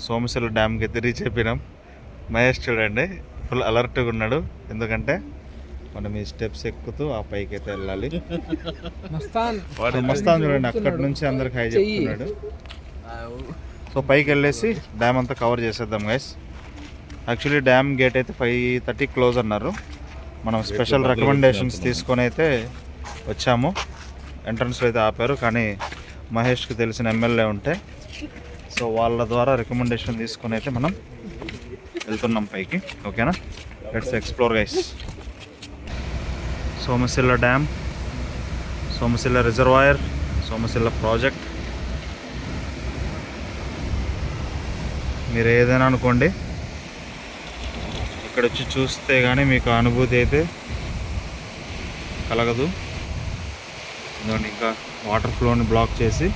సోమశిల డ్యామ్కి అయితే రీచ్ అయిపోయినాం. మహేష్ చూడండి ఫుల్ అలర్ట్గా ఉన్నాడు, ఎందుకంటే మనం ఈ స్టెప్స్ ఎక్కుతూ ఆ పైకి అయితే వెళ్ళాలి. మస్తాన్ చూడండి అక్కడి నుంచి అందరికి హై చెప్తున్నాడు. సో పైకి వెళ్ళేసి డ్యామ్ అంతా కవర్ చేసేద్దాం గైస్. యాక్చువల్లీ డ్యామ్ గేట్ అయితే 5:30 క్లోజ్ అన్నారు. మనం స్పెషల్ రికమెండేషన్స్ తీసుకొని అయితే వచ్చాము. ఎంట్రన్స్లో అయితే ఆపారు, కానీ మహేష్కి తెలిసిన ఎమ్మెల్యే ఉంటే సో వాళ్ళ ద్వారా రికమెండేషన్ తీసుకొని అయితే మనం వెళ్తున్నాం పైకి. ఓకేనా, let's explore guys. Somasila dam, Somasila reservoir, Somasila project, మీరు ఏదైనా అనుకోండి, ఇక్కడ వచ్చి చూస్తే కానీ మీకు అనుభూతి అయితే కలగదు. ఎందుకంటే ఇంకా వాటర్ ఫ్లోని బ్లాక్ చేసి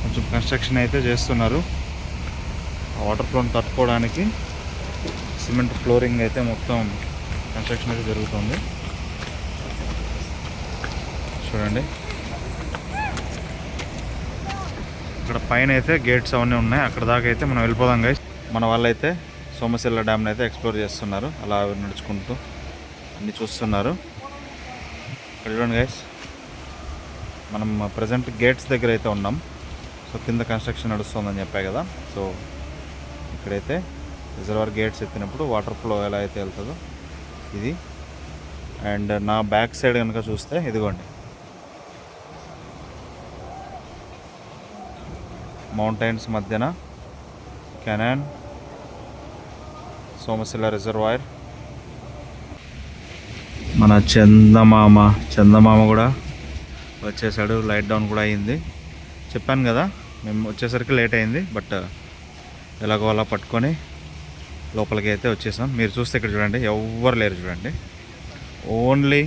కొంచెం కన్స్ట్రక్షన్ అయితే చేస్తున్నారు. ఆ వాటర్ ఫ్లోని తట్టుకోవడానికి సిమెంట్ ఫ్లోరింగ్ అయితే మొత్తం కన్స్ట్రక్షన్ అయితే జరుగుతుంది. చూడండి ఇక్కడ పైన అయితే గేట్స్ అవన్నీ ఉన్నాయి, అక్కడ దాకా అయితే మనం వెళ్ళిపోదాం గైస్. మన వాళ్ళైతే సోమశిల డ్యామ్ని అయితే ఎక్స్ప్లోర్ చేస్తున్నారు, అలా నడుచుకుంటూ అన్నీ చూస్తున్నారు. ఇక్కడ చూడండి గైస్, మనం ప్రజెంట్ గేట్స్ దగ్గర అయితే ఉన్నాం. సో కింద కన్స్ట్రక్షన్ నడుస్తుందని చెప్పా కదా. సో ఇక్కడైతే రిజర్వాయర్ గేట్స్ ఎత్తినప్పుడు వాటర్ ఫ్లో ఎలా అయితే వెళ్తుందో ఇది. అండ్ నా బ్యాక్ సైడ్ కనుక చూస్తే ఇదిగోండి మౌంటైన్స్ మధ్యన కెనాన్, సోమశిల రిజర్వాయర్. మన చందమామ కూడా వచ్చేసాడు, లైట్ డౌన్ కూడా అయింది. చెప్పాను కదా మేము వచ్చేసరికి లేట్ అయింది, బట్ ఎలాగో అలా పట్టుకొని లోపలికి అయితే వచ్చేసాం. మీరు చూస్తే ఇక్కడ చూడండి ఎవ్వరు లేరు చూడండి, ఓన్లీ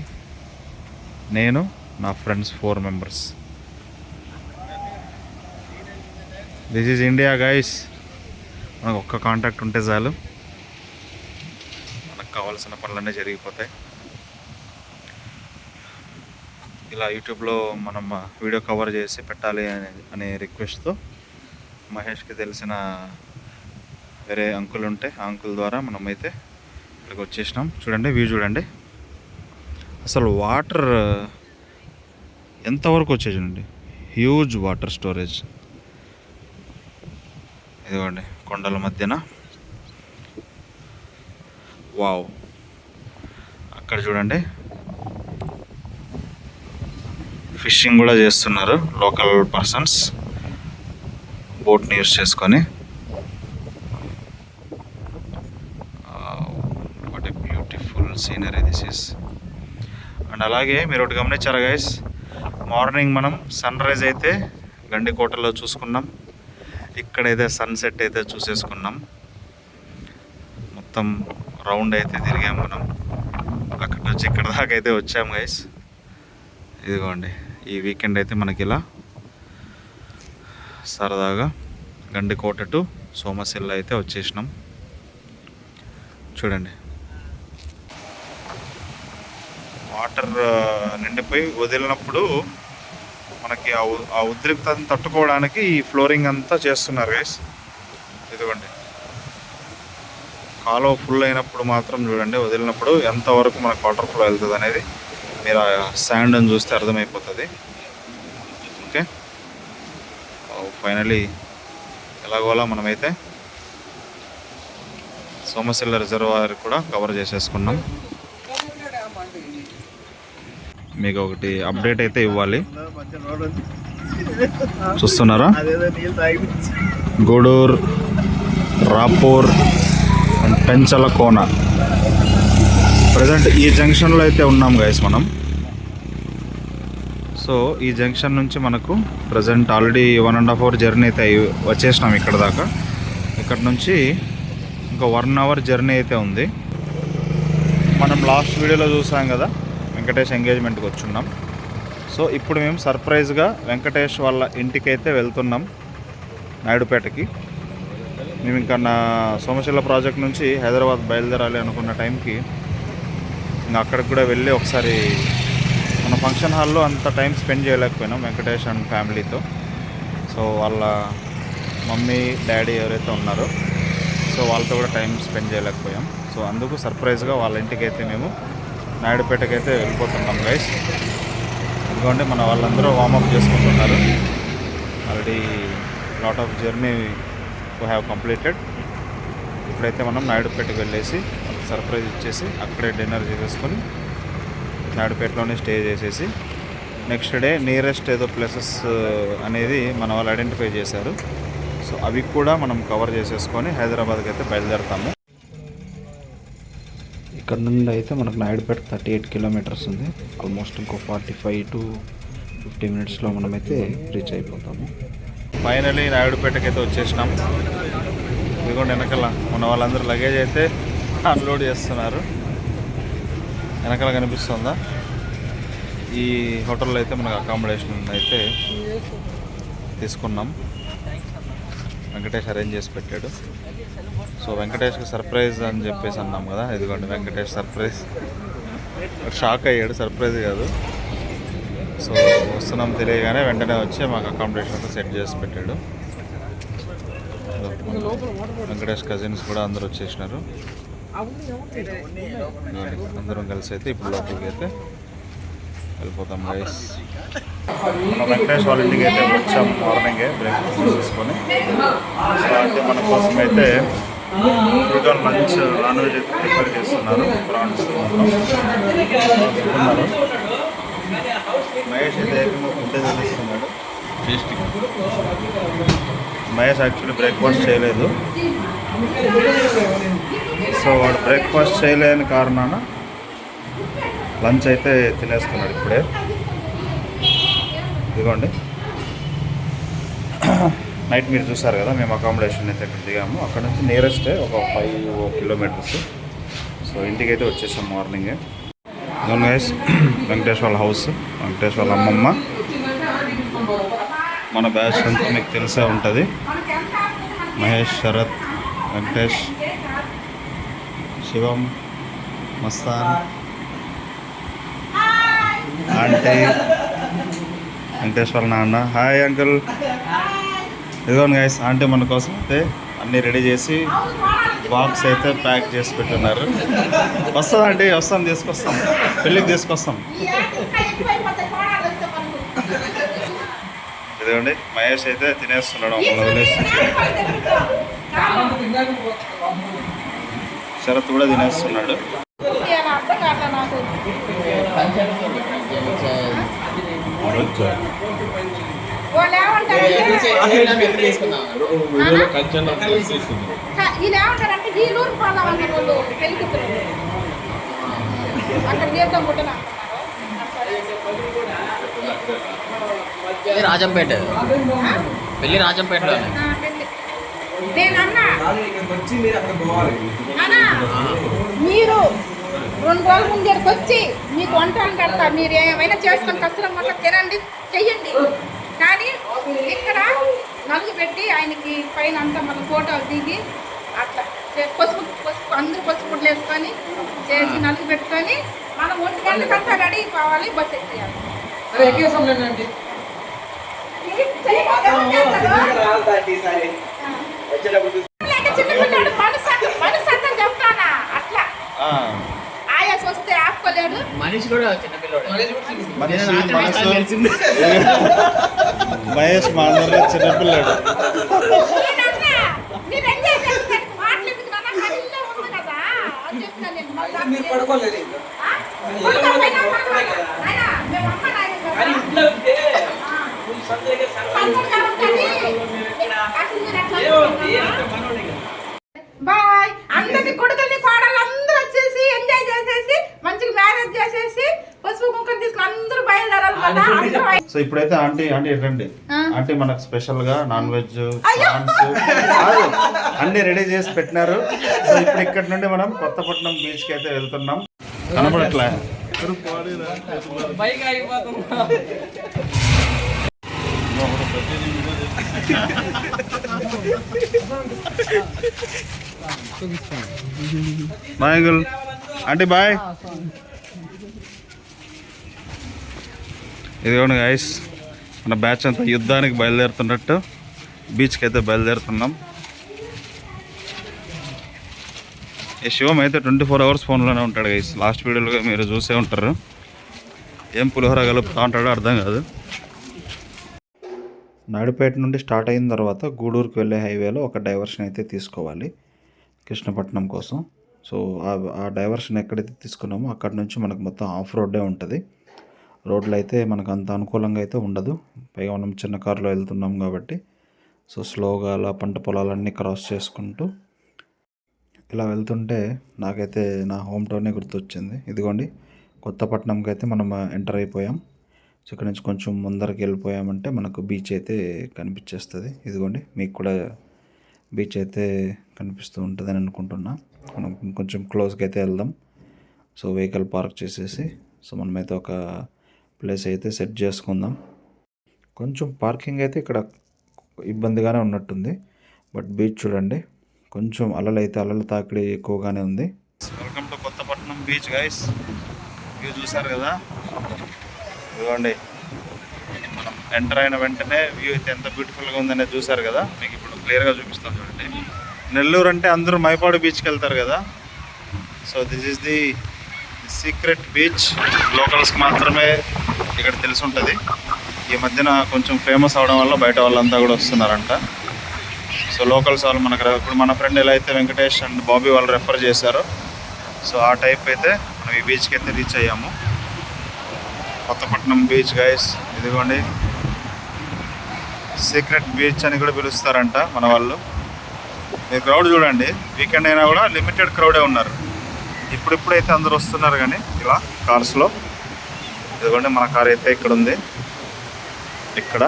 నేను, నా friends 4 members. This is India guys. మనకు ఒక్క కాంటాక్ట్ ఉంటే చాలు, మనకు కావాల్సిన పనులన్నీ జరిగిపోతాయి. ఇలా యూట్యూబ్లో మనం వీడియో కవర్ చేసి పెట్టాలి అనే రిక్వెస్ట్తో మహేష్కి తెలిసిన వేరే అంకుల్ ఉంటే ఆ అంకుల్ ద్వారా మనమైతే ఇక్కడికి వచ్చేసినాం. చూడండి వ్యూ చూడండి, అసలు వాటర్ ఎంతవరకు వచ్చేది చూడండి, హ్యూజ్ వాటర్ స్టోరేజ్. ఇదిగోండి కొండల మధ్యన, వావ్. అక్కడ చూడండి ఫిషింగ్ కూడా చేస్తున్నారు లోకల్ పర్సన్స్, బోట్ని యూస్ చేసుకొని. What a beautiful scenery this is. And అలాగే మీరు ఒకటి గమనించారా గైస్, మార్నింగ్ మనం సన్ రైజ్ అయితే గండికోటలో చూసుకున్నాం, ఇక్కడైతే సన్సెట్ అయితే చూసేసుకున్నాం. మొత్తం రౌండ్ అయితే తిరిగాం మనం, అక్కడ నుంచి ఇక్కడ దాకా అయితే వచ్చాం గైస్. ఇదిగోండి ఈ వీకెండ్ అయితే మనకి ఇలా సరదాగా గండికోట టు సోమశిల అయితే వచ్చేసినాం. చూడండి వాటర్ నిండిపోయి వదిలినప్పుడు మనకి ఆ ఉద్రిక్తతను తట్టుకోవడానికి ఈ ఫ్లోరింగ్ అంతా చేస్తున్నారు గైస్. ఇదిగోండి కాలువ ఫుల్ అయినప్పుడు మాత్రం చూడండి, వదిలినప్పుడు ఎంతవరకు మనకు వాటర్ ఫ్లో వెళ్తుంది అనేది మీరు ఆ శాండ్ని చూస్తే అర్థమైపోతుంది. ఓకే, ఫైనలీ ఎలాగోలా మనమైతే సోమశిల రిజర్వాయర్ కూడా కవర్ చేసేసుకున్నాం. మీకు ఒకటి అప్డేట్ అయితే ఇవ్వాలి, చూస్తున్నారా? గూడూరు, రాపూర్ అండ్ పెంచలకోన, ప్రజెంట్ ఈ జంక్షన్లో అయితే ఉన్నాం గైస్ మనం. సో ఈ జంక్షన్ నుంచి మనకు ప్రజెంట్ ఆల్రెడీ 1.5 hour జర్నీ అయితే వచ్చేసినాం ఇక్కడ దాకా. ఇక్కడ నుంచి ఇంకా 1 hour జర్నీ అయితే ఉంది. మనం లాస్ట్ వీడియోలో చూసాం కదా వెంకటేష్ ఎంగేజ్మెంట్కి వచ్చున్నాం. సో ఇప్పుడు మేము సర్ప్రైజ్గా వెంకటేష్ వాళ్ళ ఇంటికైతే వెళ్తున్నాం, నాయుడుపేటకి. మేము ఇంకా నా సోమశిల ప్రాజెక్ట్ నుంచి హైదరాబాద్ బయలుదేరాలి అనుకున్న టైంకి ఇంకా అక్కడికి కూడా వెళ్ళి ఒకసారి మన ఫంక్షన్ హాల్లో అంత టైం స్పెండ్ చేయలేకపోయినాం వెంకటేష్ అండ్ ఫ్యామిలీతో. సో వాళ్ళ మమ్మీ డాడీ ఎవరైతే ఉన్నారో సో వాళ్ళతో కూడా టైం స్పెండ్ చేయలేకపోయాం. సో అందుకు సర్ప్రైజ్గా వాళ్ళ ఇంటికి అయితే మేము నాయుడుపేటకి అయితే వెళ్ళిపోతున్నాం గైస్. ఎందుకంటే మన వాళ్ళందరూ వార్మప్ చేసుకుంటున్నారు. Already lot of journey we have completed. ఇప్పుడైతే మనం నాయుడుపేటకి వెళ్ళేసి సర్ప్రైజ్ ఇచ్చేసి అక్కడే డిన్నర్ చేసేసుకొని నాయుడుపేటలోనే స్టే చేసేసి నెక్స్ట్ డే నియరెస్ట్ ఏదో ప్లేసెస్ అనేది మన వాళ్ళు ఐడెంటిఫై చేశారు. సో అవి కూడా మనం కవర్ చేసేసుకొని హైదరాబాద్కి అయితే బయలుదేరుతాము. ఇక్కడ నుండి అయితే మనకు నాయుడుపేట 38 కిలోమీటర్స్ ఉంది. ఆల్మోస్ట్ ఇంకో 45 to 50 మినిట్స్లో మనమైతే రీచ్ అయిపోతాము. ఫైనలీ నాయుడుపేటకి అయితే వచ్చేసినాం. ఇదిగోండి వెనకాల మన వాళ్ళందరూ లగేజ్ అయితే అన్లోడ్ చేస్తున్నారు. వెనకాల కనిపిస్తుందా? ఈ హోటల్లో అయితే మనకు అకామిడేషన్ అయితే తీసుకున్నాం. వెంకటేష్ అరేంజ్ చేసి పెట్టాడు. సో వెంకటేష్కి సర్ప్రైజ్ అని చెప్పేసి అన్నాం కదా, ఇదిగోండి వెంకటేష్ సర్ప్రైజ్. షాక్ అయ్యాడు, సర్ప్రైజ్ కాదు. సో వస్తున్నాం తెలియగానే వెంటనే వచ్చి మాకు అకామిడేషన్ అంతా సెట్ చేసి పెట్టాడు. వెంకటేష్ కజిన్స్ కూడా అందరూ వచ్చేసినారు. అందరం కలిసి అయితే ఇప్పుడు లోపలికి అయితే వెళ్ళిపోతాం గైస్. వెంకటేష్ వాళ్ళ ఇంటికి అయితే వచ్చాం మార్నింగే బ్రేక్ఫాస్ట్ తీసుకొని. సో అంటే మన కోసం అయితే ఇంకా లంచ్ నాన్ వెజ్ అయితే ప్రిపేర్ చేస్తున్నారు. ప్రాన్స్ ఉన్నారు. మహేష్ అయితే ఏకంగా ఫుడ్ తెలుస్తున్నాడు. మహేష్ యాక్చువల్లీ బ్రేక్ఫాస్ట్ చేయలేదు. సో వాడు బ్రేక్ఫాస్ట్ చేయలేని కారణాన లంచ్ అయితే తినేస్తున్నాడు ఇప్పుడే. ఇదిగోండి నైట్ మీరు చూసారు కదా, మేము అకామిడేషన్ అయితే ఇక్కడ దిగాము. అక్కడ నుంచి నియరెస్టే ఒక 5 కిలోమీటర్స్. సో ఇంటికి అయితే వచ్చేసాం మార్నింగే. గైస్ వెంకటేష్ వాళ్ళ హౌస్, వెంకటేష్ వాళ్ళ అమ్మమ్మ, మన బ్యాచ్ అంతా మీకు తెలిసే ఉంటుంది. మహేష్, శరత్, వెంకటేష్, శివం, మస్తాన్, ఆంటీ, వెంకటేష్ వాళ్ళ నాన్న. Hi uncle. ఇదిగోండి గైస్ ఆంటీ మన కోసం అయితే అన్నీ రెడీ చేసి బాక్స్ అయితే ప్యాక్ చేసి పెట్టున్నారు. వస్తుంది ఆంటీ, వస్తాం, తీసుకొస్తాం, పెళ్ళికి తీసుకొస్తాం. ఇదిగోండి మహేష్ అయితే తినేస్తున్నాడు మమ్మల్ని వదిలేసి. శరత్ కూడా తినేస్తున్నాడు. రాజంపేట పెళ్ళి రాజంపేటలో. మీరు 2 రోజుల ముందరికి వచ్చి మీకు వంటలు కడతా, మీరు ఏమైనా చేసుకొని కష్టం మొత్తం తినండి, చెయ్యండి. కానీ ఇక్కడ నలుగు పెట్టి ఆయనకి పైన అంతా మన ఫోటోలు దిగి అట్లా పసుపు అందరూ పసుపు గుడ్లు వేసుకొని చేసి నలుగు పెట్టుకొని మనం 1 గంటకంతా రెడీ కావాలి, బస్ ఎక్కేయాలి. చిన్నపిల్లాడు మనసు చెప్తానా అట్లా ఆయాస్ వస్తే ఆపుకోలేడు. మనిషి కూడా చిన్నపిల్లాడు. మహేష్ మా అందరిలో చిన్నపిల్లాడు. బాయ్. అందరినీ కొడుకుల్ని కోడలు అందరూ వచ్చేసి ఎంజాయ్ చేసేసి మంచిగా మ్యారేజ్ చేసేసి పసుపు కుంకుమ తీసుకుని అందరూ బయలుదేరాలి. సో ఇప్పుడైతే ఆంటీ ఎట్టండి ఆంటీ మనకు స్పెషల్ గా నాన్ వెజ్ ప్రాన్స్ అన్ని రెడీ చేసి పెట్టినారు. సో ఇప్పుడు ఇక్కడ నుండి మనం కొత్తపట్నం బీచ్ కి అయితే వెళ్తున్నాం. కనబడట్లే బాయ్ అంకుల్, ఆంటీ బాయ్. ఇదిగోండి గైస్ మన బ్యాచ్ అంతా యుద్ధానికి బయలుదేరుతున్నట్టు బీచ్కి అయితే బయలుదేరుతున్నాం. ఈ శివం అయితే 24 అవర్స్ ఫోన్లోనే ఉంటాడు గైస్. లాస్ట్ వీడియోలో మీరు చూసే ఉంటారు. ఏం పులిహోర కలుపుతా ఉంటాడో అర్థం కాదు. నాయుడుపేట నుండి స్టార్ట్ అయిన తర్వాత గూడూరుకి వెళ్ళే హైవేలో ఒక డైవర్షన్ అయితే తీసుకోవాలి కృష్ణపట్నం కోసం. సో ఆ డైవర్షన్ ఎక్కడైతే తీసుకున్నామో అక్కడ నుంచి మనకు మొత్తం ఆఫ్ రోడ్డే ఉంటుంది. రోడ్లు అయితే మనకు అంత అనుకూలంగా అయితే ఉండదు. పైగా మనం చిన్న కారులో వెళ్తున్నాం కాబట్టి సో స్లోగా అలా పంట పొలాలన్నీ క్రాస్ చేసుకుంటూ ఇలా వెళ్తుంటే నాకైతే నా హోమ్ టౌనే గుర్తొచ్చింది. ఇదిగోండి కొత్తపట్నంకి అయితే మనం ఎంటర్ అయిపోయాం. సో ఇక్కడ నుంచి కొంచెం ముందరికి వెళ్ళిపోయామంటే మనకు బీచ్ అయితే కనిపించేస్తుంది. ఇదిగోండి మీకు కూడా బీచ్ అయితే కనిపిస్తూ ఉంటుందని అనుకుంటున్నా. మనం కొంచెం క్లోజ్కి అయితే వెళ్దాం. సో వెహికల్ పార్క్ చేసేసి సో మనమైతే ఒక ప్లేస్ అయితే సెట్ చేసుకుందాం. కొంచెం పార్కింగ్ అయితే ఇక్కడ ఇబ్బందిగానే ఉన్నట్టుంది. బట్ బీచ్ చూడండి కొంచెం అలలు తాకిడి ఎక్కువగానే ఉంది. Welcome to Kothapatnam beach guys. View చూసారు కదా, ఇదిగోండి మనం ఎంటర్ అయిన వెంటనే వ్యూ అయితే ఎంత బ్యూటిఫుల్గా ఉందనేది చూసారు కదా. మీకు ఇప్పుడు క్లియర్గా చూపిస్తాను చూడండి. నెల్లూరు అంటే అందరూ మైపాడు బీచ్కి వెళ్తారు కదా. So this is the secret beach. లోకల్స్కి మాత్రమే ఇక్కడ తెలిసి ఉంటుంది. ఈ మధ్యన కొంచెం ఫేమస్ అవడం వల్ల బయట వాళ్ళంతా కూడా వస్తున్నారంట. సో లోకల్స్ వాళ్ళు మనకు ఇప్పుడు మన ఫ్రెండ్ ఎలా అయితే వెంకటేష్ అండ్ బాబీ వాళ్ళు రెఫర్ చేశారో సో ఆ టైప్ అయితే మనం ఈ బీచ్కి అయితే రీచ్ అయ్యాము. Kothapatnam beach guys. ఇదిగోండి సీక్రెట్ బీచ్ అని కూడా పిలుస్తారంట మన వాళ్ళు. మీరు క్రౌడ్ చూడండి, వీకెండ్ అయినా కూడా లిమిటెడ్ క్రౌడే ఉన్నారు. ఇప్పుడైతే అందరూ వస్తున్నారు కానీ ఇలా కార్స్లో. ఇదిగోండి మన కార్ అయితే ఇక్కడ ఉంది. ఇక్కడ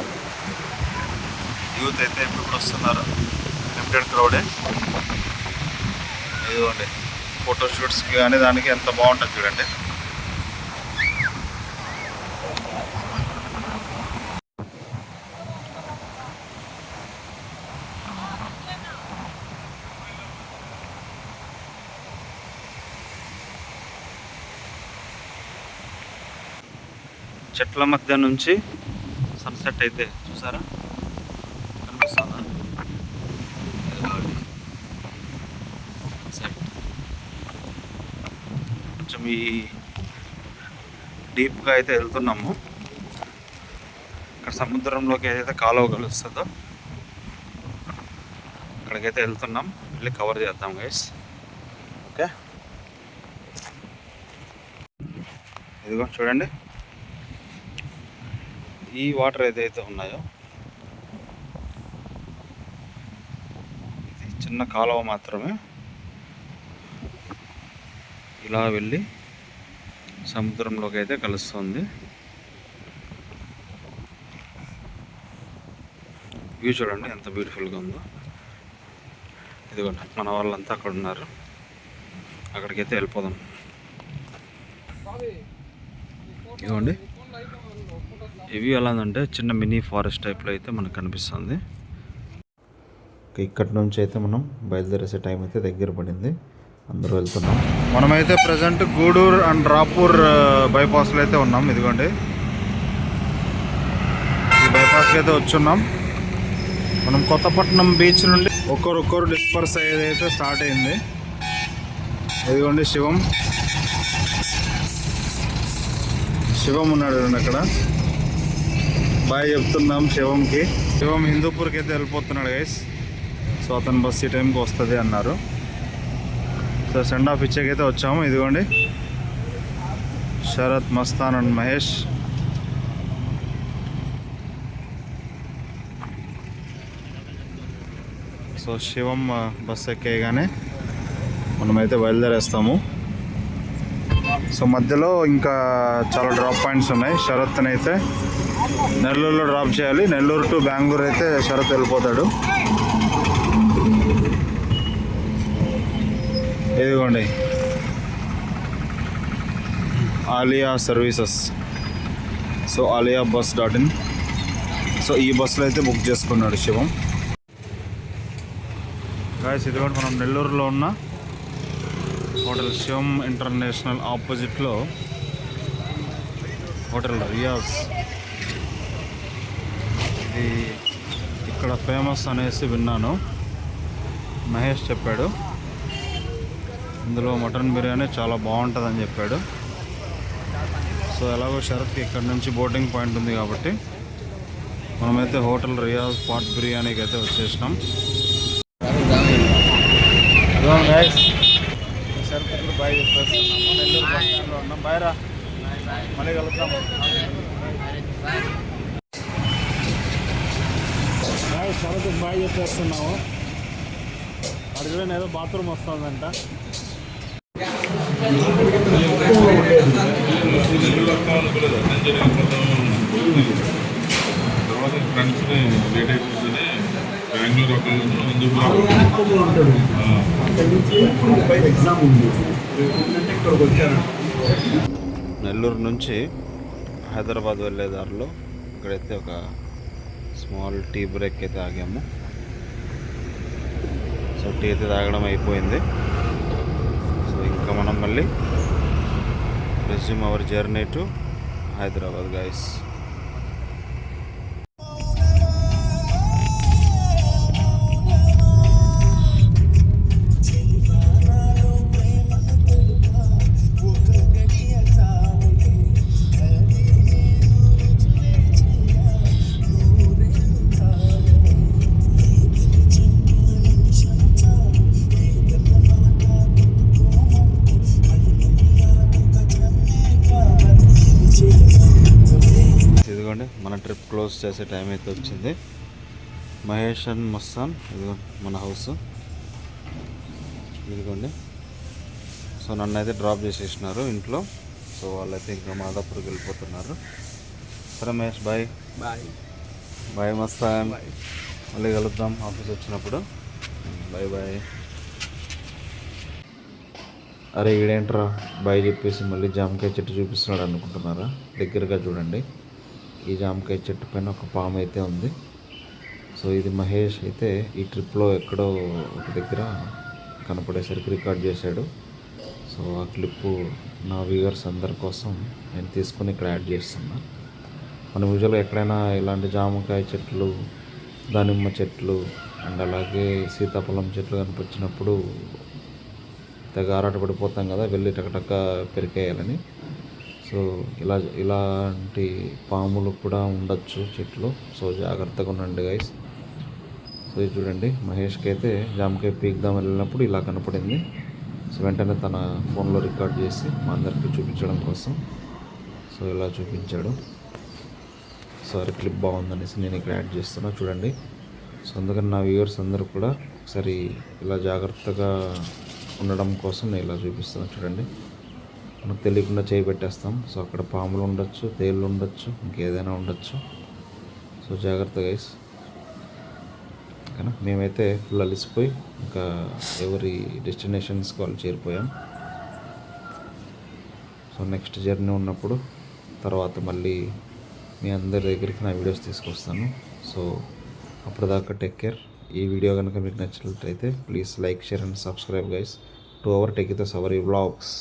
యూత్ అయితే ఇప్పుడు వస్తున్నారు, లిమిటెడ్ క్రౌడే. ఇదిగోండి ఫోటోషూట్స్కి కానీ దానికి ఎంత బాగుంటుంది చూడండి. చెట్ల మధ్య నుంచి సన్సెట్ అయితే చూసారా, కనిపిస్తుందా? కొంచెం ఈ డీప్గా అయితే వెళ్తున్నాము. ఇక్కడ సముద్రంలోకి ఏదైతే కాలువ కలుస్తుందో అక్కడికైతే వెళ్తున్నాం. వెళ్ళి కవర్ చేద్దాం గైస్. ఓకే, ఇదిగో చూడండి ఈ వాటర్ ఏదైతే ఉన్నాయో ఇది చిన్న కాలువ మాత్రమే. ఇలా వెళ్ళి సముద్రంలోకి అయితే కలుస్తుంది. వ్యూ చూడండి ఎంత బ్యూటిఫుల్గా ఉందో. ఇదిగోండి మన వాళ్ళంతా అక్కడ ఉన్నారు, అక్కడికైతే వెళ్ళిపోదాం. ఇదిగోండి ఇవి ఎలా ఉందంటే చిన్న మినీ ఫారెస్ట్ టైప్లో అయితే మనకు కనిపిస్తుంది. ఇక్కడి నుంచి అయితే మనం బయలుదేరేసే టైం అయితే దగ్గర పడింది. అందరూ వెళ్తున్నాం. మనమైతే ప్రజెంట్ గూడూరు అండ్ రాపూర్ బైపాస్లో అయితే ఉన్నాం. ఇదిగోండి ఈ బైపాస్కి అయితే వచ్చున్నాం. మనం కొత్తపట్నం బీచ్ నుండి ఒక్కొక్కరు డిస్పర్స్ అయ్యేదైతే స్టార్ట్ అయింది. ఇదిగోండి శివం ఉన్నాడు అక్కడ. బాయ్ చెప్తున్నాం శివంకి. శివం హిందూపూర్కి అయితే వెళ్ళిపోతున్నాడు గైస్. సో అతను బస్ ఈ టైంకి వస్తుంది అన్నారు. సో సెండ్ ఆఫ్ ఇచ్చేకైతే వచ్చాము. ఇదిగోండి Sharath, Mastan and Mahesh. So Shivam bus ఎక్కేయగానే మనమైతే బయలుదేరేస్తాము. సో మధ్యలో ఇంకా చాలా డ్రాప్ పాయింట్స్ ఉన్నాయి. శరత్ని అయితే నెల్లూరులో డ్రాప్ చేయాలి. నెల్లూరు టు బెంగళూరు అయితే శరత్ వెళ్ళిపోతాడు. ఇదిగోండి Alia services. So Alia bus.in. So ఈ బస్సులో అయితే బుక్ చేసుకున్నాడు శివం. గాయస్ ఇదిగోండి మనం నెల్లూరులో ఉన్న హోటల్ శివం ఇంటర్నేషనల్ ఆపోజిట్లో హోటల్ రియాజ్. ఇది ఇక్కడ ఫేమస్ అనేసి విన్నాను, మహేష్ చెప్పాడు. ఇందులో మటన్ బిర్యానీ చాలా బాగుంటుందని చెప్పాడు. సో ఎలాగో శరత్కి ఇక్కడ నుంచి బోటింగ్ పాయింట్ ఉంది కాబట్టి మనమైతే హోటల్ రియాజ్ పాట్ బిర్యానీకి అయితే వచ్చేసినాం. శరత్ ఇప్పుడు బాయ్ చెప్పేస్తున్నాము. నెల్లూరు బస్ స్టాండ్లో ఉన్నాం. బాయ్ రా, మళ్ళీ కలుద్దాం. బాయ్ శరత్కి బాయ్ చెప్పేస్తున్నాము. అడిగిన ఏదో బాత్రూమ్ వస్తుందంట. తర్వాత ఫ్రెండ్స్ని లేట్ అయిపోతుంది. బెంగళూరు ఎగ్జామ్ ఉంది ఇక్కడికి వచ్చాను. నెల్లూరు నుంచి హైదరాబాద్ వెళ్ళే దారిలో ఇక్కడైతే ఒక స్మాల్ టీ బ్రేక్ అయితే ఆగాము. సో టీ అయితే తాగడం అయిపోయింది. సో ఇంకా మనం మళ్ళీ resume our journey to Hyderabad guys. ఇదిగోండి మన ట్రిప్ క్లోజ్ చేసే టైం అయితే వచ్చింది. మహేష్ అండ్ మస్తాన్, ఇదిగో మన హౌస్. ఇదిగోండి. సో నన్ను అయితే డ్రాప్ చేసేసినారు ఇంట్లో. సో వాళ్ళైతే ఇంకా మాదాపూర్కి వెళ్ళిపోతున్నారు. సరే Mahesh bye. Bye bye Mastan, మళ్ళీ కలుద్దాం ఆఫీస్ వచ్చినప్పుడు. Bye bye. అరే ఈడేంట్రా బాయ్ చెప్పేసి మళ్ళీ జామకాయ చెట్టు చూపిస్తున్నాడు అనుకుంటున్నారా? దగ్గరగా చూడండి. ఈ జామకాయ చెట్టు పైన ఒక పాము అయితే ఉంది. సో ఇది మహేష్ అయితే ఈ ట్రిప్లో ఎక్కడో ఒక దగ్గర కనపడేసరికి రికార్డ్ చేశాడు. సో ఆ క్లిప్పు నా వ్యూవర్స్ అందరి కోసం నేను తీసుకొని ఇక్కడ యాడ్ చేస్తున్నా. మనం యూజువల్గా ఎక్కడైనా ఇలాంటి జామకాయ చెట్లు, దానిమ్మ చెట్లు అండ్ అలాగే సీతాఫలం చెట్లు కనిపించినప్పుడు తెగ ఆరాటపడిపోతాం కదా, వెళ్ళి టకటక పెరికేయాలని. సో ఇలాంటి పాములు కూడా ఉండొచ్చు చెట్లు. సో జాగ్రత్తగా ఉండండి గైస్. సో ఇది చూడండి, మహేష్కి అయితే జామకాయ పీకుదాం వెళ్ళినప్పుడు ఇలా కనపడింది. సో వెంటనే తన ఫోన్లో రికార్డ్ చేసి మా అందరికీ చూపించడం కోసం సో ఇలా చూపించాడు. సో అది క్లిప్ బాగుందనేసి నేను ఇక్కడ యాడ్ చేస్తున్నా చూడండి. సో అందుకని నా వ్యూవర్స్ అందరూ కూడా ఒకసారి ఇలా జాగ్రత్తగా ఉండడం కోసం నేను ఇలా చూపిస్తాను చూడండి. మనకు తెలియకుండా చేయి పెట్టేస్తాం. సో అక్కడ పాములు ఉండొచ్చు, తేళ్ళు ఉండొచ్చు, ఇంకేదైనా ఉండొచ్చు. సో జాగ్రత్త గైస్. ఓకేనా, మేమైతే ఫుల్ అలిసిపోయి ఇంకా ఎవరి డెస్టినేషన్స్కి వాళ్ళు చేరిపోయాం. సో నెక్స్ట్ జర్నీ ఉన్నప్పుడు తర్వాత మళ్ళీ మీ అందరి దగ్గరికి నా వీడియోస్ తీసుకొస్తాను. సో అప్పటిదాకా టేక్ కేర్. ఈ వీడియో కనుక మీకు నచ్చినట్లయితే please like, share and subscribe guys to our tech with our vlogs.